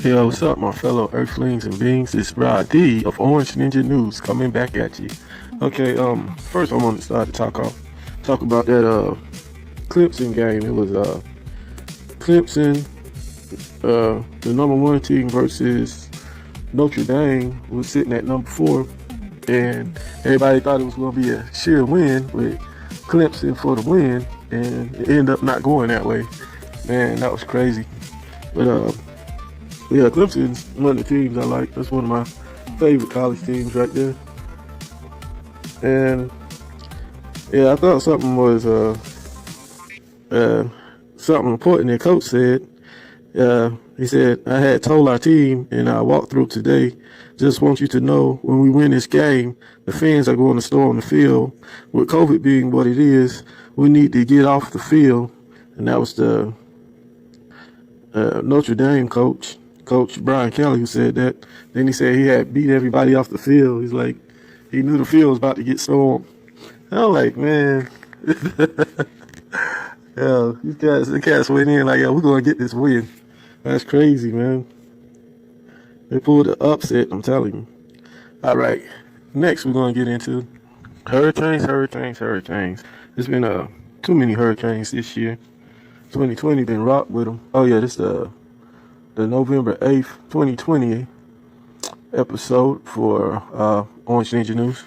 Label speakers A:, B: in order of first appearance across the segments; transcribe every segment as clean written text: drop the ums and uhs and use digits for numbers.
A: Yo, what's up, my fellow Earthlings and beings? It's Rod D of Orange Ninja News coming back at you. Okay, first I want to start to talk about that Clemson game. It was Clemson, the number one team versus Notre Dame, was sitting at number four, and everybody thought it was going to be a sheer win with Clemson for the win, and it ended up not going that way. Man, that was crazy. But yeah, Clemson's one of the teams I like. That's one of my favorite college teams right there. And yeah, I thought something was something important that coach said. He said, I had told our team in our walkthrough today, just want you to know when we win this game, the fans are going to storm the field. With COVID being what it is, we need to get off the field. And that was the Notre Dame coach, Coach Brian Kelly, who said that. Then he said he had beat everybody off the field. He's like, he knew the field was about to get stormed. And I'm like, man, yeah, the cats went in like, yeah, we're going to get this win. That's crazy, man. They pulled the upset, I'm telling you. All right, next we're going to get into hurricanes. There's been too many hurricanes this year. 2020 been rocked with them. Oh yeah, this the November 8th, 2020 episode for Orange Ninja News.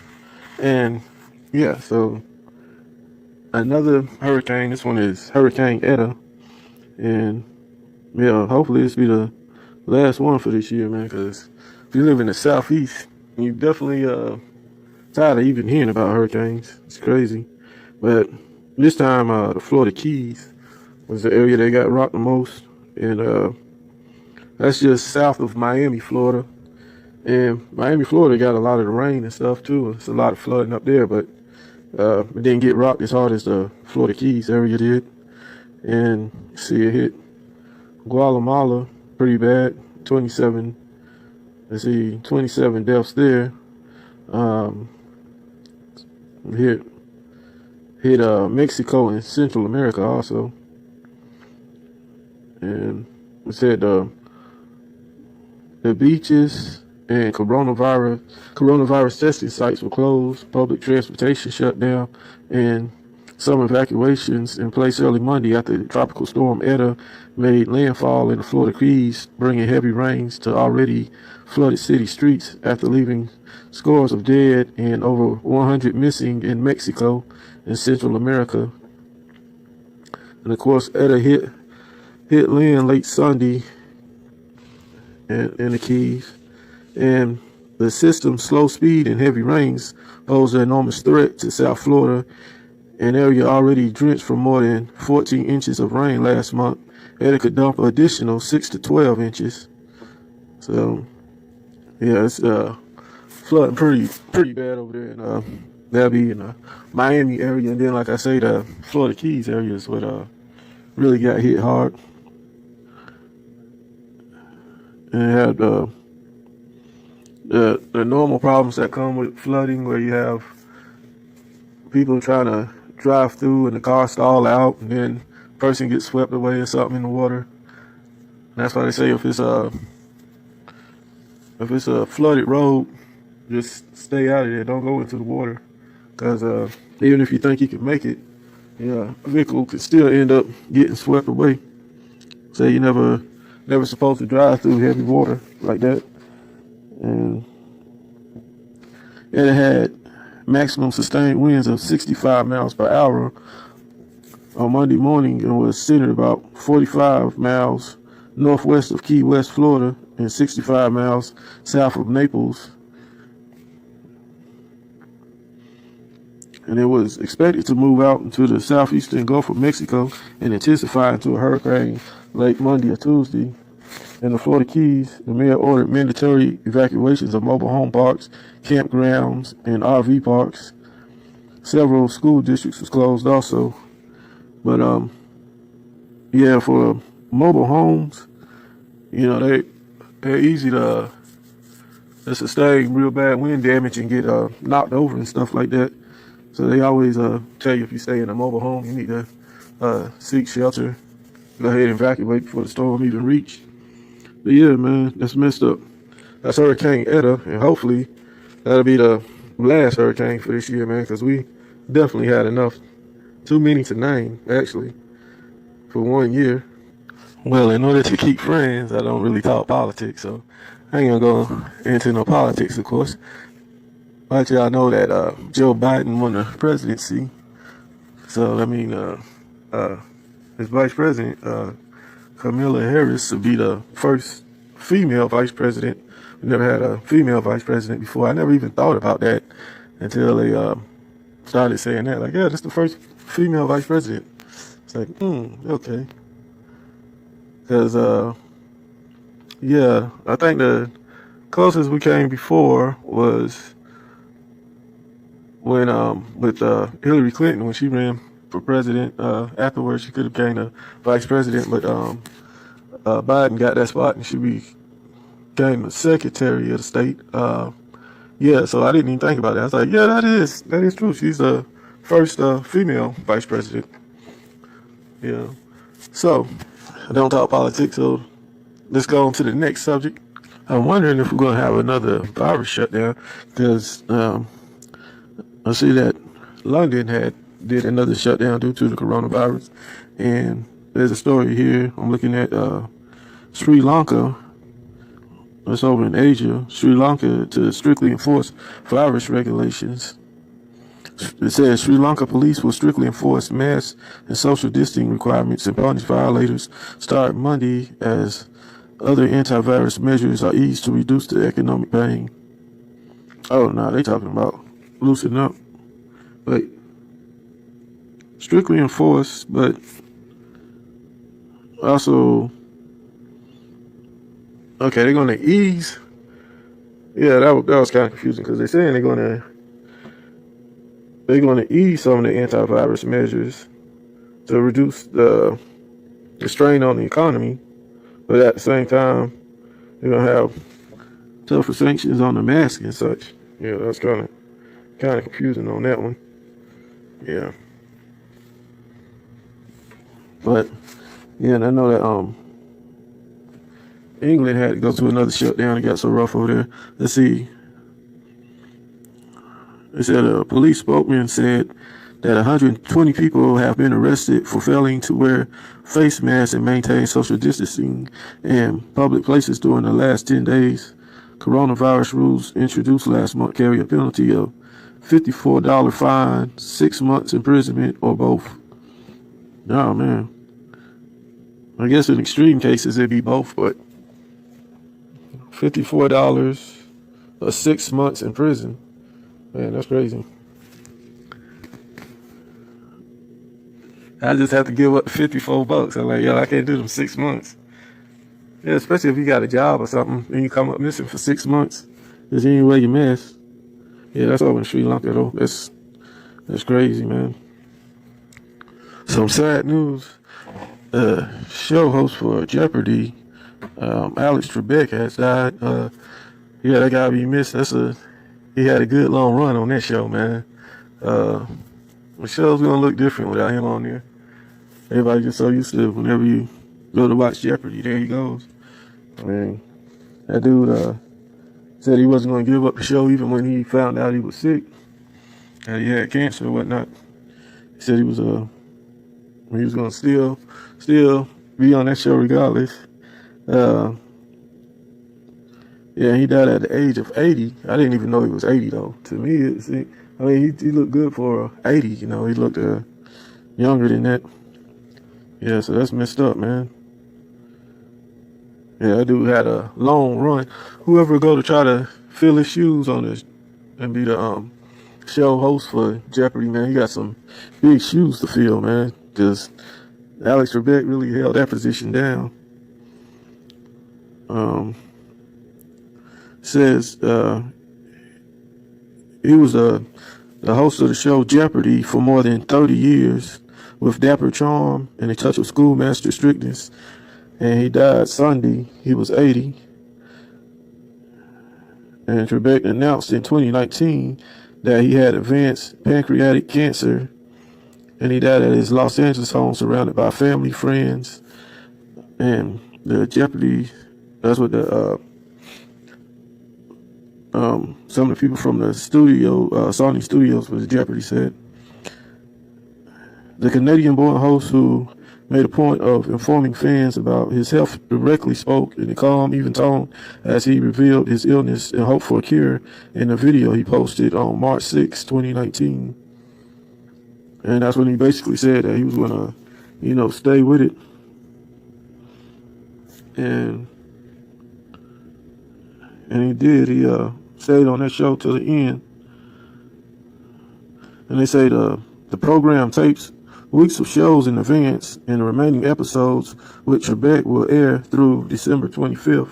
A: And yeah, so another hurricane. This one is Hurricane Eta. And yeah, hopefully this be the last one for this year, man, because if you live in the southeast, you definitely tired of even hearing about hurricanes. It's crazy. But this time the Florida Keys was the area that got rocked the most. And that's just south of Miami, Florida. And Miami, Florida got a lot of the rain and stuff too. It's a lot of flooding up there, but it didn't get rocked as hard as the Florida Keys area did. And see, it hit Guatemala pretty bad. 27 deaths there. Hit Mexico and Central America also. And it said the beaches and coronavirus testing sites were closed, public transportation shut down, and some evacuations in place early Monday after the tropical storm Eta made landfall in the Florida Keys, bringing heavy rains to already flooded city streets after leaving scores of dead and over 100 missing in Mexico and Central America. And of course, Eta hit land late Sunday in the Keys, and the system's slow speed and heavy rains pose an enormous threat to South Florida, an area already drenched from more than 14 inches of rain last month. Eta could dump an additional 6 to 12 inches. So, yeah, it's flooding pretty bad over there, and that'll be in the Miami area, and then, like I say, the Florida Keys area is what really got hit hard. And it had the normal problems that come with flooding, where you have people trying to drive through and the car stall out, and then the person gets swept away or something in the water. And that's why they say if it's a flooded road, just stay out of there. Don't go into the water, because even if you think you can make it, yeah, a vehicle could still end up getting swept away. So you never supposed to drive through heavy water like that. And it had maximum sustained winds of 65 miles per hour on Monday morning, and was centered about 45 miles northwest of Key West, Florida, and 65 miles south of Naples. And it was expected to move out into the southeastern Gulf of Mexico and intensify into a hurricane late Monday or Tuesday. In the Florida Keys, the mayor ordered mandatory evacuations of mobile home parks, campgrounds, and RV parks. Several school districts was closed also. But yeah, for mobile homes, you know, they're easy to sustain real bad wind damage and get knocked over and stuff like that. So they always tell you, if you stay in a mobile home, you need to seek shelter. Go ahead and evacuate before the storm even reach. But yeah, man, that's messed up. That's Hurricane Eta, and hopefully that'll be the last hurricane for this year, man, because we definitely had enough. Too many to name, actually, for 1 year. Well, in order to keep friends, I don't really talk politics, so I ain't gonna go into no politics, of course. But y'all know that Joe Biden won the presidency. So, I mean, his vice president, Kamala Harris, would be the first female vice president. We never had a female vice president before. I never even thought about that until they started saying that. Like, yeah, this is the first female vice president. It's like, okay. Because, yeah, I think the closest we came before was when with Hillary Clinton when she ran for president. Afterwards, she could have became the vice president, but Biden got that spot and she became the secretary of the state. Yeah, so I didn't even think about that. I was like, yeah, that is true. She's the first female vice president. Yeah. So I don't talk politics, so let's go on to the next subject. I'm wondering if we're going to have another virus shutdown because I see that London did another shutdown due to the coronavirus, and there's a story here. I'm looking at Sri Lanka. That's over in Asia. Sri Lanka to strictly enforce virus regulations. It says Sri Lanka police will strictly enforce mask and social distancing requirements and punish violators start Monday as other antivirus measures are eased to reduce the economic pain. Oh no, they talking about loosen up. But strictly enforced, but also okay, they're gonna ease. Yeah, that was kind of confusing because they're saying they're gonna ease some of the antivirus measures to reduce the strain on the economy, but at the same time, they're gonna have tougher sanctions on the mask and such. Yeah, that's kind of confusing on that one. Yeah, but yeah, and I know that England had to go through another shutdown. It got so rough over there. Let's see. They said a police spokesman said that 120 people have been arrested for failing to wear face masks and maintain social distancing in public places during the last 10 days. Coronavirus rules introduced last month carry a penalty of $54 fine, 6 months imprisonment, or both. Oh, man. I guess in extreme cases it'd be both, but $54 or 6 months in prison. Man, that's crazy. I just have to give up $54. I'm like, yo, I can't do them 6 months. Yeah, especially if you got a job or something and you come up missing for 6 months. Is there any way you miss? Yeah, that's over in Sri Lanka though. That's crazy, man. Some sad news. Show host for Jeopardy, Alex Trebek has died. Yeah, that gotta be missed. He had a good long run on that show, man. The show's gonna look different without him on there. Everybody just so used to whenever you go to watch Jeopardy, there he goes. I mean, that dude said he wasn't gonna give up the show even when he found out he was sick and he had cancer or whatnot. He said he was gonna still be on that show regardless. Yeah, he died at the age of 80. I didn't even know he was 80 though. To me, he looked good for 80. You know, he looked younger than that. Yeah, so that's messed up, man. Yeah, that dude had a long run. Whoever go to try to fill his shoes on this and be the show host for Jeopardy, man, he got some big shoes to fill, man. Because Alex Trebek really held that position down. Says he was the host of the show Jeopardy for more than 30 years with dapper charm and a touch of schoolmaster strictness. And he died Sunday. He was 80. And Trebek announced in 2019 that he had advanced pancreatic cancer. And he died at his Los Angeles home surrounded by family, friends, and the Jeopardy That's what the some of the people from the studio, Sony Studios for the Jeopardy said. The Canadian-born host, who made a point of informing fans about his health, directly spoke in a calm, even tone as he revealed his illness and hoped for a cure in a video he posted on March 6, 2019. And that's when he basically said that he was going to, stay with it. And he did. He stayed on that show till the end. And they say the program tapes weeks of shows in advance, and the remaining episodes with Trebek will air through December 25th.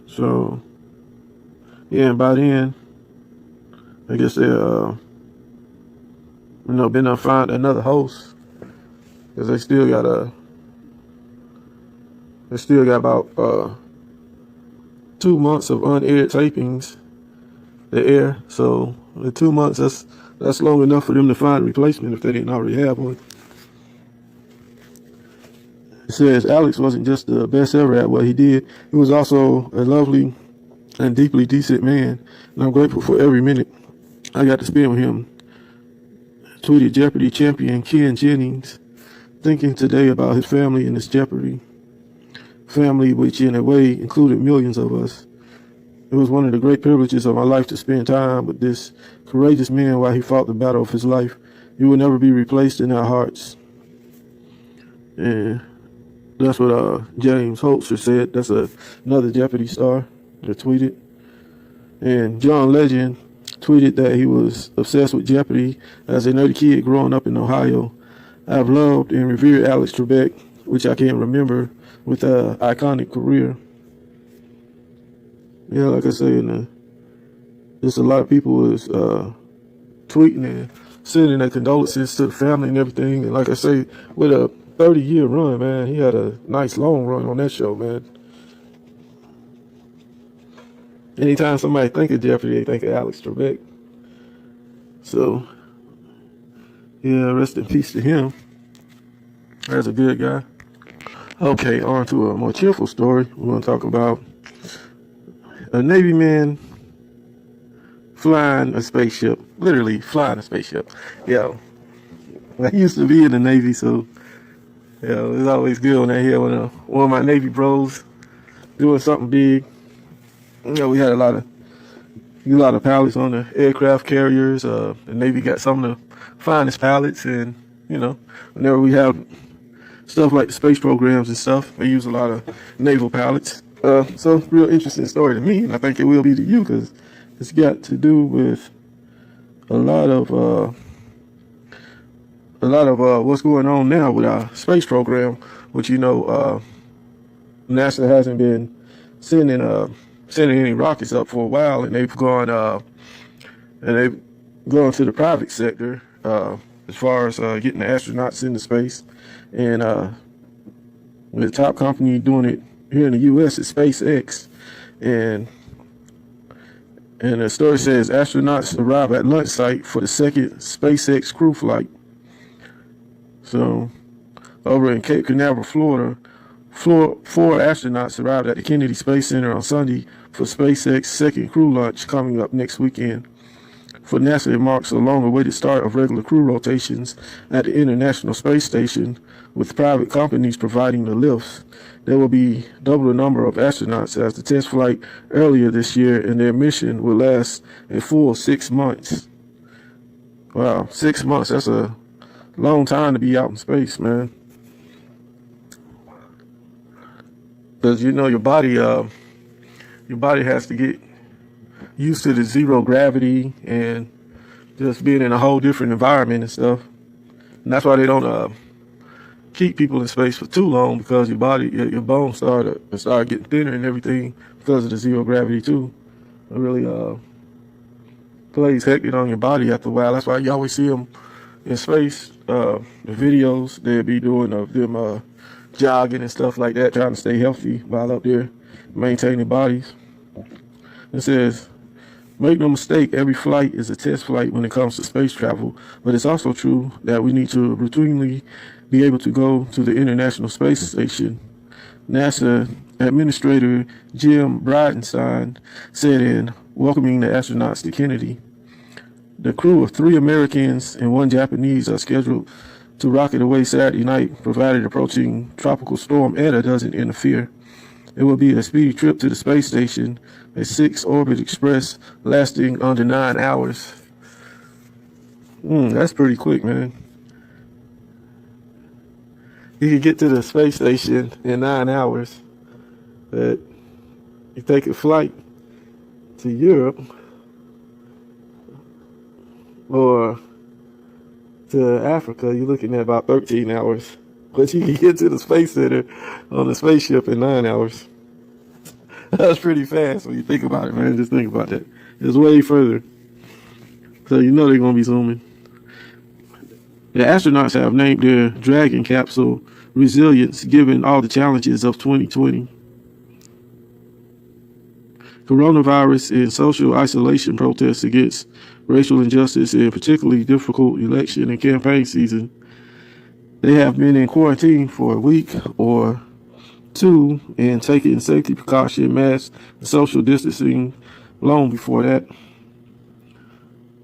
A: So, yeah, and by then, I guess they're, been to find another host, because they still got about 2 months of unaired tapings to air. So, in 2 months, that's long enough for them to find a replacement if they didn't already have one. It says Alex wasn't just the best ever at what he did. He was also a lovely and deeply decent man, and I'm grateful for every minute I got to spend with him. Tweeted Jeopardy champion Ken Jennings, thinking today about his family and his Jeopardy family, which in a way included millions of us. It was one of the great privileges of my life to spend time with this courageous man while he fought the battle of his life. He will never be replaced in our hearts. And that's what James Holzer said. That's another Jeopardy star that tweeted. And John Legend tweeted that he was obsessed with Jeopardy as a nerdy kid growing up in Ohio. I've loved and revered Alex Trebek, which I can remember with an iconic career. Yeah, like I say, just a lot of people was tweeting and sending their condolences to the family and everything. And like I say, with a 30-year run, man, he had a nice long run on that show, man. Anytime somebody think of Jeopardy, they think of Alex Trebek. So, yeah, rest in peace to him. That's a good guy. Okay, on to a more cheerful story. We're going to talk about a Navy man flying a spaceship. Literally flying a spaceship. Yeah. I used to be in the Navy, so yeah, it was always good when I hear one of my Navy bros doing something big. We had a lot of pilots on the aircraft carriers. The Navy got some of the finest pilots, and whenever we have stuff like the space programs and stuff, they use a lot of naval pilots. So real interesting story to me, and I think it will be to you, because it's got to do with a lot of what's going on now with our space program, which NASA hasn't been sending any rockets up for a while, and they've gone to the private sector as far as getting the astronauts into space, and the top company doing it here in the U.S. is SpaceX, and the story says astronauts arrive at launch site for the second SpaceX crew flight. So, over in Cape Canaveral, Florida, four astronauts arrived at the Kennedy Space Center on Sunday for SpaceX's second crew launch coming up next weekend. For NASA, it marks a long-awaited start of regular crew rotations at the International Space Station, with private companies providing the lifts. There will be double the number of astronauts as the test flight earlier this year, and their mission will last a full 6 months. Wow, 6 months. That's a long time to be out in space, man. Because your body has to get used to the zero gravity and just being in a whole different environment and stuff. And that's why they don't keep people in space for too long, because your bones start getting thinner and everything because of the zero gravity too. It really plays hectic on your body after a while. That's why you always see them in space. The videos they'll be doing of them jogging and stuff like that, trying to stay healthy while up there maintaining bodies. It says, make no mistake, every flight is a test flight when it comes to space travel, but it's also true that we need to routinely be able to go to the International Space Station. NASA Administrator Jim Bridenstine said in welcoming the astronauts to Kennedy. The crew of 3 Americans and 1 Japanese are scheduled to rocket away Saturday night, provided approaching tropical storm Eta doesn't interfere. It will be a speedy trip to the space station, a 6-orbit express lasting under 9 hours. That's pretty quick, man. You can get to the space station in 9 hours. But you take a flight to Europe or to Africa, you're looking at about 13 hours. But you can get to the Space Center on the spaceship in 9 hours. That's pretty fast when you think about it, man. Just think about that. It's way further. So you know they're going to be zooming. The astronauts have named their Dragon capsule Resilience, given all the challenges of 2020. Coronavirus and social isolation protests against racial injustice and particularly difficult election and campaign season. They have been in quarantine for a week or 2 and taking safety precaution, masks, and social distancing long before that.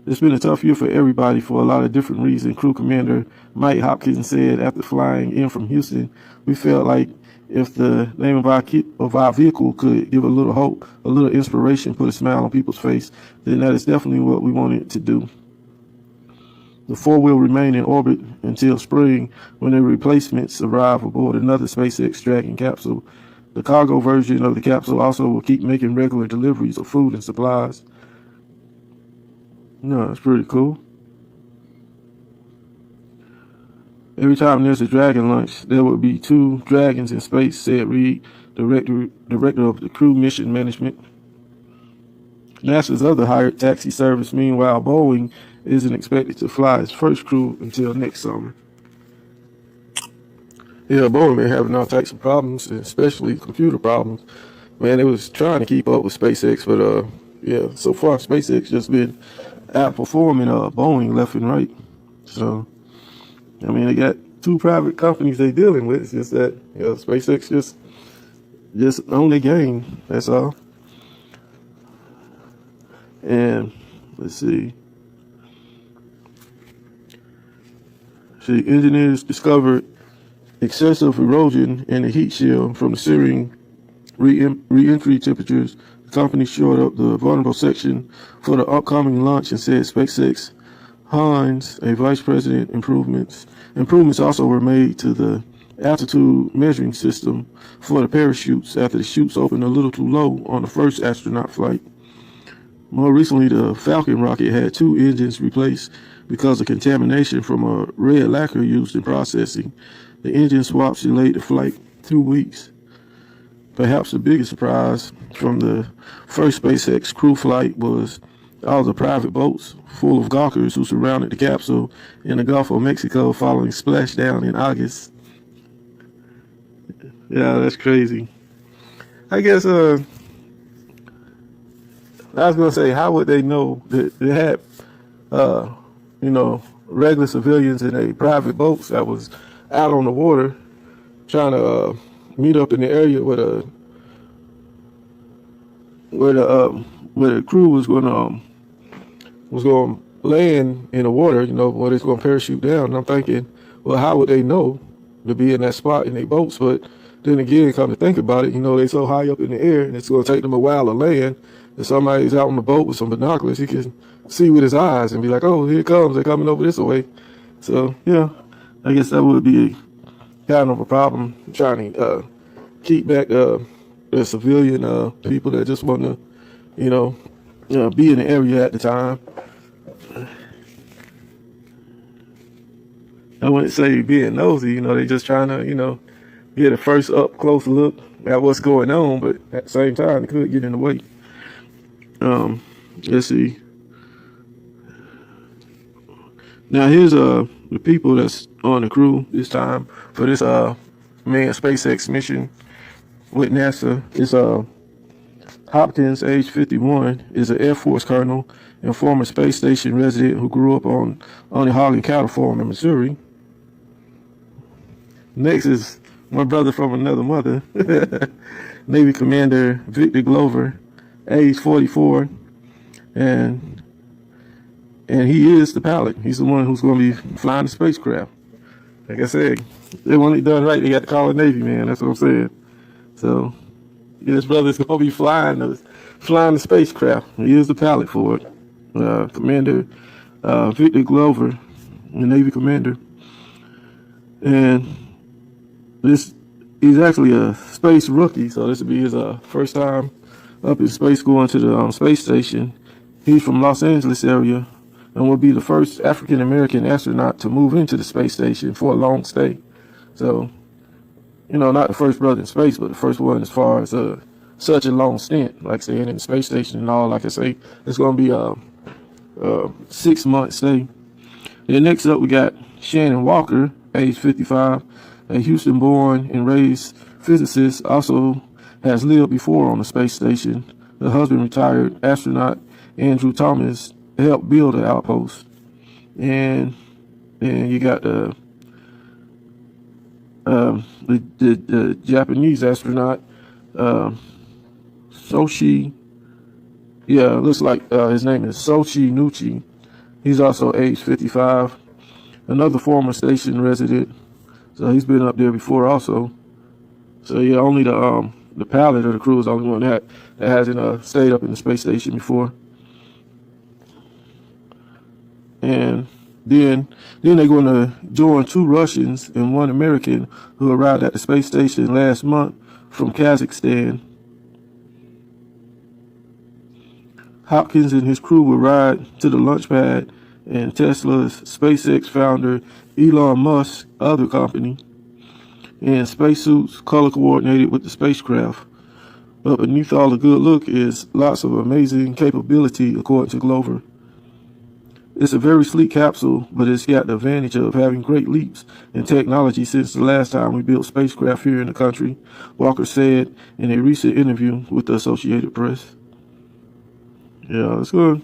A: It's been a tough year for everybody for a lot of different reasons. Crew Commander Mike Hopkins said after flying in from Houston, we felt like if the name of our vehicle could give a little hope, a little inspiration, put a smile on people's face, then that is definitely what we wanted to do. The 4 will remain in orbit until spring when the replacements arrive aboard another SpaceX Dragon capsule. The cargo version of the capsule also will keep making regular deliveries of food and supplies. No, that's pretty cool. Every time there's a Dragon launch, there will be 2 Dragons in space, said Reed, director of the Crew Mission Management. NASA's other hired taxi service, meanwhile, Boeing isn't expected to fly its first crew until next summer. Yeah, Boeing been having all types of problems, especially computer problems. Man, they was trying to keep up with SpaceX, but yeah, so far SpaceX just been outperforming Boeing left and right. So, I mean, they got 2 private companies they dealing with. It's just that, you know, SpaceX just own their game. That's all. And let's see. Engineers discovered excessive erosion in the heat shield from the searing re-entry temperatures. The company shored up the vulnerable section for the upcoming launch and said SpaceX Hines, a vice president, improvements also were made to the altitude measuring system for the parachutes after the chutes opened a little too low on the first astronaut flight. More recently, the Falcon rocket had 2 engines replaced because of contamination from a red lacquer used in processing. The engine swaps delayed the flight 2 weeks. Perhaps the biggest surprise from the first SpaceX crew flight was all the private boats full of gawkers who surrounded the capsule in the Gulf of Mexico following splashdown in August. Yeah, that's crazy. I guess I was gonna say, how would they know that they had regular civilians in a private boats that was out on the water trying to meet up in the area where the crew was going to land in the water, where it's going to parachute down. And I'm thinking, well, how would they know to be in that spot in their boats? But then again, come to think about it, they so high up in the air, and it's going to take them a while to land. If somebody's out on the boat with some binoculars, he can see with his eyes and be like, oh, here it comes, they're coming over this way. So, yeah, I guess that would be kind of a problem, trying to keep back the civilian people that just want to, be in the area at the time. I wouldn't say being nosy, they just trying to, get a first up close look at what's going on, but at the same time, it could get in the way. Let's see. Now here's the people that's on the crew this time for this manned SpaceX mission with NASA. It's Hopkins, age 51, is an Air Force colonel and former space station resident who grew up on the hog and cattle farm in Missouri. Next is my brother from another mother. Navy Commander Victor Glover, age 44, and he is the pilot. He's the one who's going to be flying the spacecraft. Like I said, they want it done right. They got to call the Navy, man. That's what I'm saying. So this brother's going to be flying the spacecraft. He is the pilot for it. Commander Victor Glover, the Navy Commander, and he's actually a space rookie. So this will be his first time up in space, going to the space station. He's from Los Angeles area, and will be the first African American astronaut to move into the space station for a long stay. So, not the first brother in space, but the first one as far as such a long stint, like saying in the space station and all. Like I say, it's going to be a 6-month stay. Then next up, we got Shannon Walker, age 55, a Houston-born and raised physicist, also has lived before on the space station. Her husband, retired astronaut Andrew Thomas, helped build the outpost. And then you got the Japanese astronaut Soichi. Yeah, looks like his name is Soichi Nuchi. He's also age 55. Another former station resident. So he's been up there before also. So yeah, only the pilot of the crew is the only one that hasn't stayed up in the space station before. And then they're going to join 2 Russians and 1 American who arrived at the space station last month from Kazakhstan. Hopkins and his crew will ride to the launch pad and Tesla's SpaceX founder Elon Musk's other company in spacesuits color coordinated with the spacecraft. But beneath all the good look is lots of amazing capability, according to Glover. It's a very sleek capsule, but it's got the advantage of having great leaps in technology since the last time we built spacecraft here in the country, Walker said in a recent interview with the Associated Press. Yeah, that's good.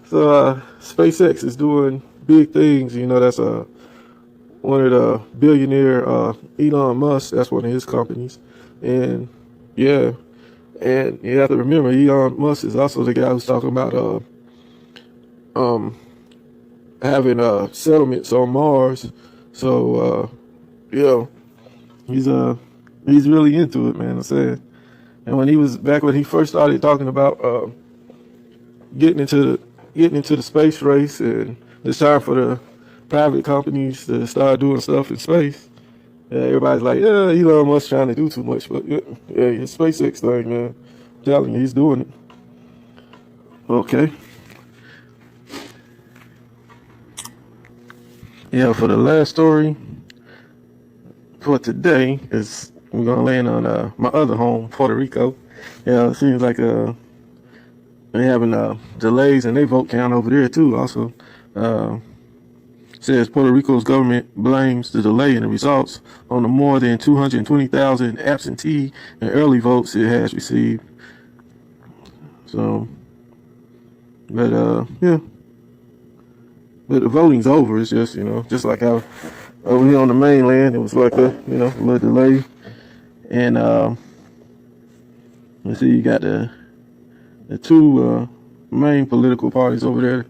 A: So SpaceX is doing big things. That's one of the billionaire Elon Musk. That's one of his companies, and yeah, and you have to remember Elon Musk is also the guy who's talking about having settlements on Mars. So he's really into it, man. I said, and when he first started talking about getting into the space race, and it's time for the private companies to start doing stuff in space. Everybody's like, yeah, Elon Musk trying to do too much, but yeah, his SpaceX thing, man, I'm telling you, he's doing it. Okay. Yeah, for the last story for today is we're gonna land on my other home, Puerto Rico. Yeah, it seems like they're having delays in their vote count over there too. Also, says Puerto Rico's government blames the delay in the results on the more than 220,000 absentee and early votes it has received. So, but yeah. But the voting's over. It's just, just like how over here on the mainland, it was like a little delay. And let's see, you got the 2 main political parties over there.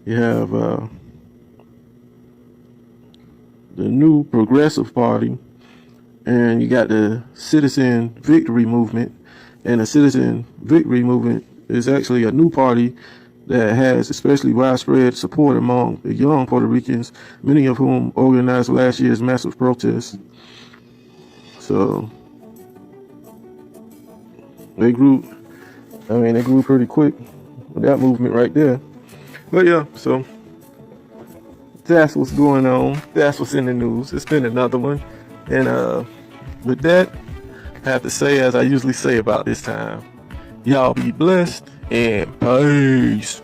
A: You have the New Progressive Party, and you got the Citizen Victory Movement. And the Citizen Victory Movement is actually a new party that has especially widespread support among the young Puerto Ricans, many of whom organized last year's massive protests. So they grew pretty quick with that movement right there. But yeah, so that's what's going on. That's what's in the news. It's been another one. And with that, I have to say, as I usually say about this time, y'all be blessed and peace.